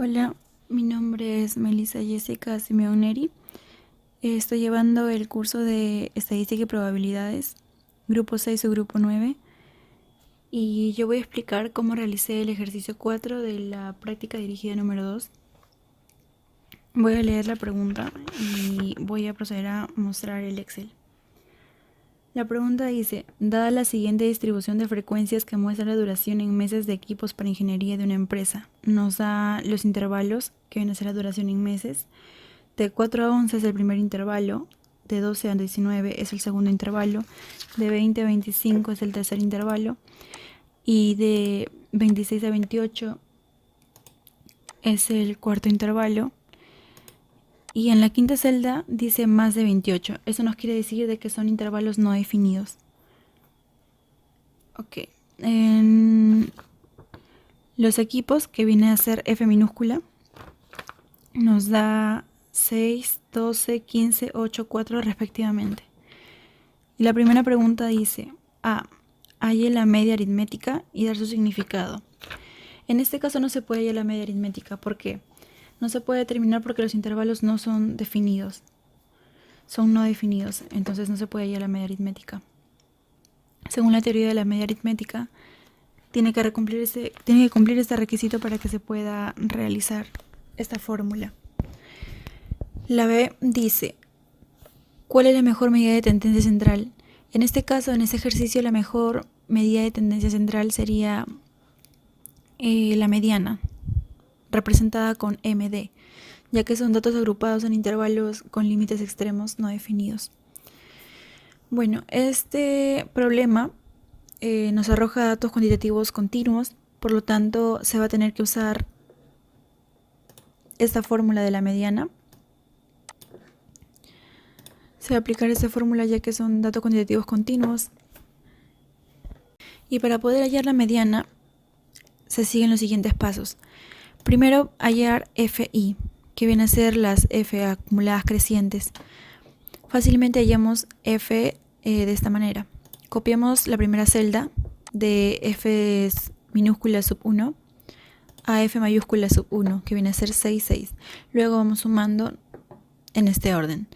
Hola, mi nombre es Melissa Jessica Simeón Neri. Estoy llevando el curso de Estadística y Probabilidades, Grupo 6 o Grupo 9. Y yo voy a explicar cómo realicé el ejercicio 4 de la práctica dirigida número 2. Voy a leer la pregunta y voy a proceder a mostrar el Excel. La pregunta dice, dada la siguiente distribución de frecuencias que muestra la duración en meses de equipos para ingeniería de una empresa, nos da los intervalos, que viene a ser la duración en meses. De 4 a 11 es el primer intervalo, de 12 a 19 es el segundo intervalo, de 20 a 25 es el tercer intervalo y de 26 a 28 es el cuarto intervalo. Y en la quinta celda dice más de 28. Eso nos quiere decir de que son intervalos no definidos. Ok. En los equipos, que viene a ser F minúscula, nos da 6, 12, 15, 8, 4 respectivamente. Y la primera pregunta dice, A, halle la media aritmética y dar su significado. En este caso no se puede hallar la media aritmética. ¿Por qué? No se puede determinar porque los intervalos no son definidos. Son no definidos, entonces no se puede hallar la media aritmética. Según la teoría de la media aritmética, tiene que cumplir este requisito para que se pueda realizar esta fórmula. La B dice, ¿cuál es la mejor medida de tendencia central? En este caso, en este ejercicio, la mejor medida de tendencia central sería la mediana, representada con MD, ya que son datos agrupados en intervalos con límites extremos no definidos. Bueno, este problema nos arroja datos cuantitativos continuos, por lo tanto se va a tener que usar esta fórmula de la mediana. Se va a aplicar esta fórmula ya que son datos cuantitativos continuos. Y para poder hallar la mediana, se siguen los siguientes pasos. Primero, hallar FI, que viene a ser las F acumuladas crecientes. Fácilmente hallamos F de esta manera. Copiamos la primera celda de F minúscula sub 1 a F mayúscula sub 1, que viene a ser 6, 6. Luego vamos sumando en este orden.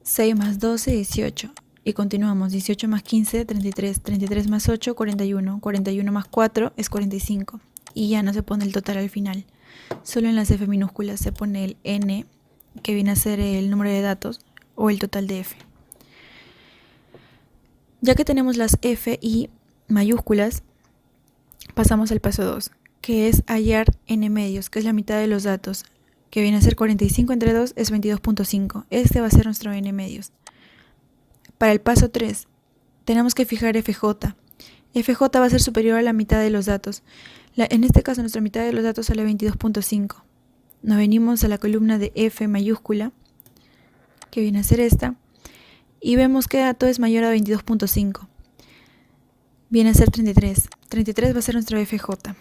6 más 12, 18. Y continuamos. 18 más 15, 33. 33 más 8, 41. 41 más 4 es 45. Y ya no se pone el total al final. Solo en las F minúsculas se pone el N, que viene a ser el número de datos, o el total de F. Ya que tenemos las F y mayúsculas, pasamos al paso 2, que es hallar N medios, que es la mitad de los datos, que viene a ser 45 entre 2 es 22.5. Este va a ser nuestro N medios. Para el paso 3, tenemos que fijar FJ. FJ va a ser superior a la mitad de los datos. En este caso, nuestra mitad de los datos sale 22.5. Nos venimos a la columna de F mayúscula, que viene a ser esta, y vemos que dato es mayor a 22.5. Viene a ser 33. 33 va a ser nuestro FJ.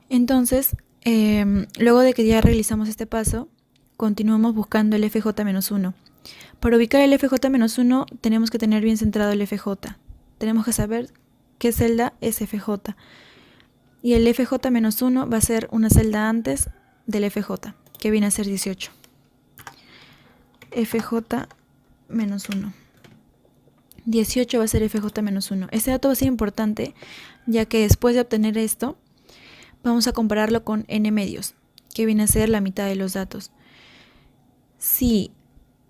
Entonces, luego de que ya realizamos este paso, continuamos buscando el FJ-1. Para ubicar el FJ-1 tenemos que tener bien centrado el FJ. Tenemos que saber qué celda es FJ. Y el FJ-1 va a ser una celda antes del FJ, que viene a ser 18. FJ-1. 18 va a ser FJ-1. Este dato va a ser importante, ya que después de obtener esto, vamos a compararlo con N medios, que viene a ser la mitad de los datos. Si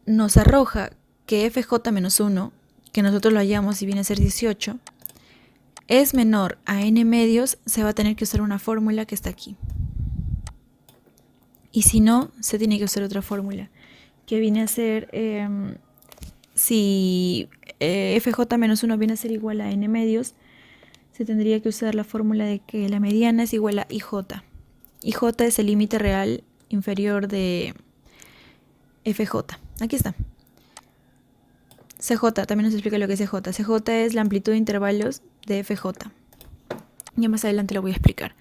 nos arroja que FJ-1, que nosotros lo hallamos y viene a ser 18, es menor a N medios, se va a tener que usar una fórmula que está aquí. Y si no, se tiene que usar otra fórmula, que viene a ser, si FJ-1 viene a ser igual a N medios, se tendría que usar la fórmula de que la mediana es igual a IJ. IJ es el límite real inferior de FJ. Aquí está. CJ, también nos explica lo que es CJ. CJ es la amplitud de intervalos de FJ. Ya más adelante lo voy a explicar.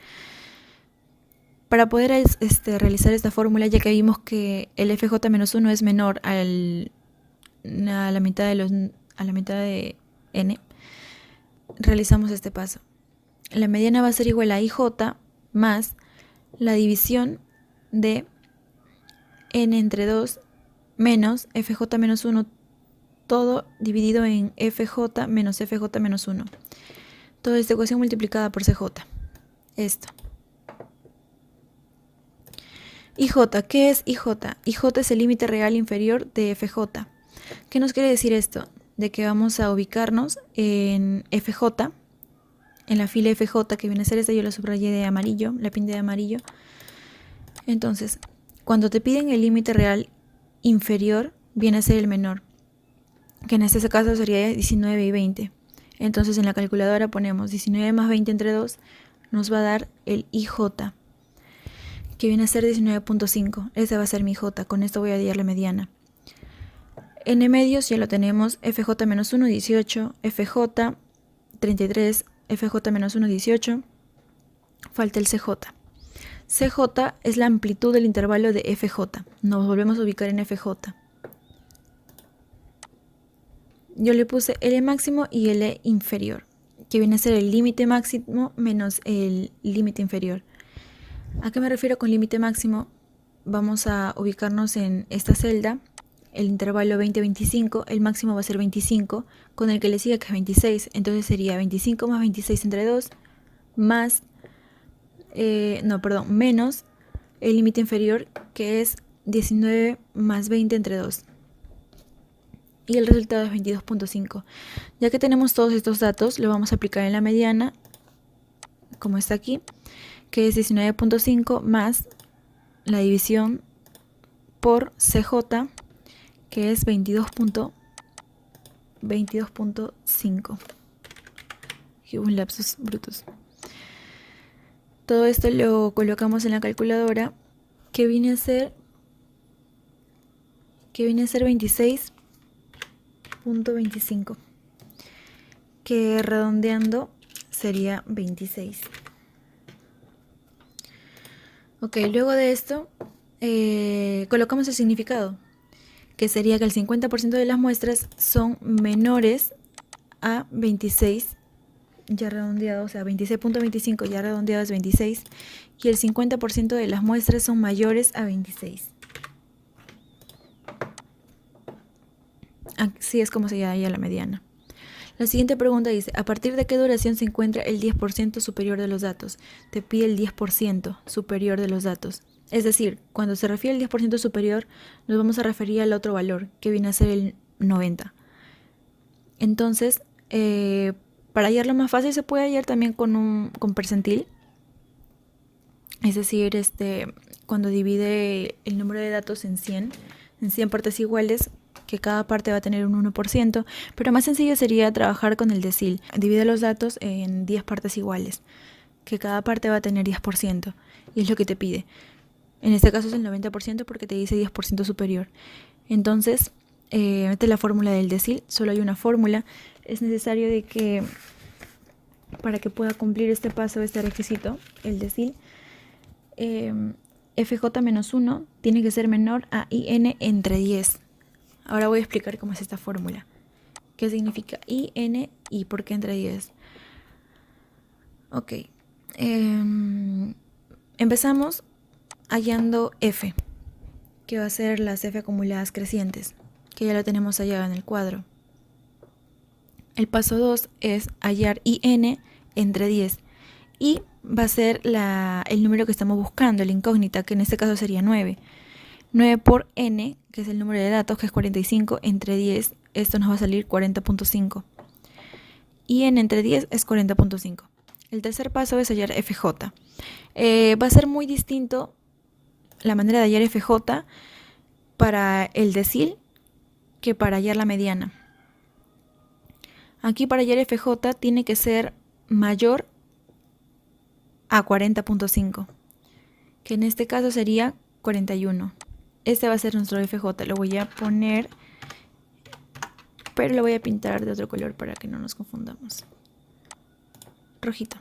Para poder realizar esta fórmula, ya que vimos que el FJ-1 es menor a la mitad de N, realizamos este paso. la mediana va a ser igual a IJ más la división de n entre 2 menos FJ menos 1, todo dividido en FJ menos FJ menos 1. Toda esta ecuación multiplicada por CJ. Esto. IJ, ¿qué es IJ? IJ es el límite real inferior de FJ. ¿Qué nos quiere decir esto? De que vamos a ubicarnos en FJ, en la fila FJ, que viene a ser esta, yo la subrayé de amarillo, la pinté de amarillo. Entonces, cuando te piden el límite real inferior, viene a ser el menor, que en este caso sería 19 y 20. Entonces en la calculadora ponemos 19 más 20 entre 2, nos va a dar el IJ, que viene a ser 19.5. Ese va a ser mi J, con esto voy a hallar la mediana. N medios ya lo tenemos, FJ menos 1, 18, FJ 33, FJ menos 1, 18, falta el CJ. CJ es la amplitud del intervalo de FJ, nos volvemos a ubicar en FJ. Yo le puse L máximo y L inferior, que viene a ser el límite máximo menos el límite inferior. ¿A qué me refiero con límite máximo? Vamos a ubicarnos en esta celda, el intervalo 20-25, el máximo va a ser 25, con el que le sigue que es 26, entonces sería 25 más 26 entre 2, más, menos el límite inferior, que es 19 más 20 entre 2. Y el resultado es 22.5. Ya que tenemos todos estos datos, lo vamos a aplicar en la mediana, como está aquí, que es 19.5 más la división por CJ, que es 22.5. Un lapsus brutus. Todo esto lo colocamos en la calculadora, que viene a ser 26.25, que redondeando sería 26. Ok, luego de esto colocamos el significado, que sería que el 50% de las muestras son menores a 26, ya redondeado, o sea, 26.25 ya redondeado es 26, y el 50% de las muestras son mayores a 26. Así es como se halla la mediana. La siguiente pregunta dice, ¿a partir de qué duración se encuentra el 10% superior de los datos? Te pide el 10% superior de los datos. Es decir, cuando se refiere al 10% superior, nos vamos a referir al otro valor, que viene a ser el 90. Entonces, para hallarlo más fácil, se puede hallar también con percentil. Es decir, cuando divide el número de datos en 100 partes iguales, que cada parte va a tener un 1%, pero más sencillo sería trabajar con el decil. Divide los datos en 10 partes iguales, que cada parte va a tener 10%, y es lo que te pide. En este caso es el 90% porque te dice 10% superior. Entonces, mete la fórmula del decil, solo hay una fórmula. Es necesario de que, para que pueda cumplir este paso, este requisito, el decil, FJ menos 1 tiene que ser menor a IN entre 10. Ahora voy a explicar cómo es esta fórmula. ¿Qué significa IN y por qué entre 10? Ok. Empezamos hallando F, que va a ser las F acumuladas crecientes, que ya lo tenemos hallado en el cuadro. El paso 2 es hallar IN entre 10. Y va a ser el número que estamos buscando, la incógnita, que en este caso sería 9. 9 por n, que es el número de datos, que es 45, entre 10, esto nos va a salir 40.5. Y n entre 10 es 40.5. El tercer paso es hallar FJ. Va a ser muy distinto la manera de hallar FJ para el decil que para hallar la mediana. Aquí para hallar FJ tiene que ser mayor a 40.5, que en este caso sería 41. Este va a ser nuestro FJ, lo voy a poner, pero lo voy a pintar de otro color para que no nos confundamos. Rojito.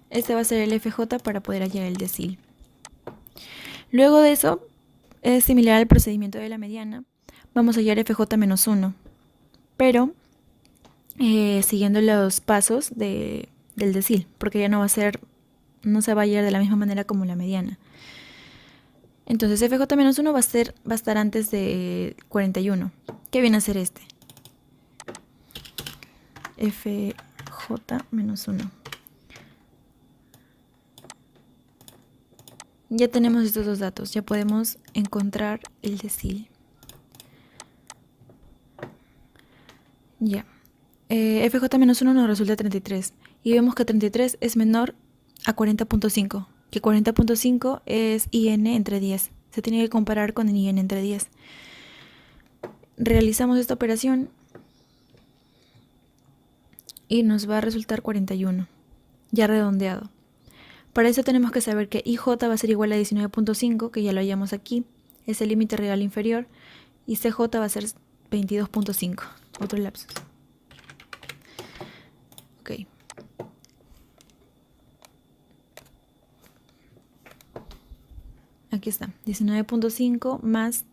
Este va a ser el FJ para poder hallar el decil. Luego de eso, es similar al procedimiento de la mediana. Vamos a hallar FJ menos 1, pero siguiendo los pasos de del decil, porque ya no se va a hallar de la misma manera como la mediana. Entonces FJ-1 va a estar antes de 41. ¿Qué viene a ser este? FJ-1. Ya tenemos estos dos datos, ya podemos encontrar el decil. Ya. FJ-1 nos resulta 33 y vemos que 33 es menor a 40.5, que 40.5 es IN entre 10. Se tiene que comparar con el IN entre 10. Realizamos esta operación y nos va a resultar 41, ya redondeado. Para eso tenemos que saber que IJ va a ser igual a 19.5, que ya lo hallamos aquí, es el límite real inferior, y CJ va a ser 22.5, otro lapsus. Ok. Aquí está, 19.5 más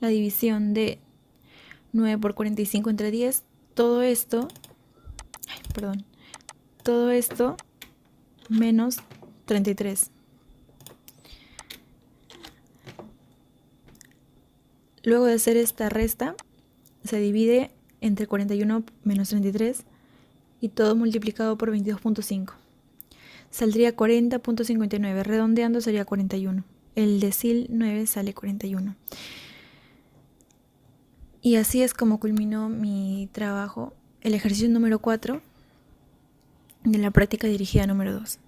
la división de 9 por 45 entre 10. Todo esto menos 33. Luego de hacer esta resta, se divide entre 41 menos 33 y todo multiplicado por 22.5. Saldría 40.59, redondeando sería 41. El decil 9 sale 41. Y así es como culminó mi trabajo, el ejercicio número 4 de la práctica dirigida número 2.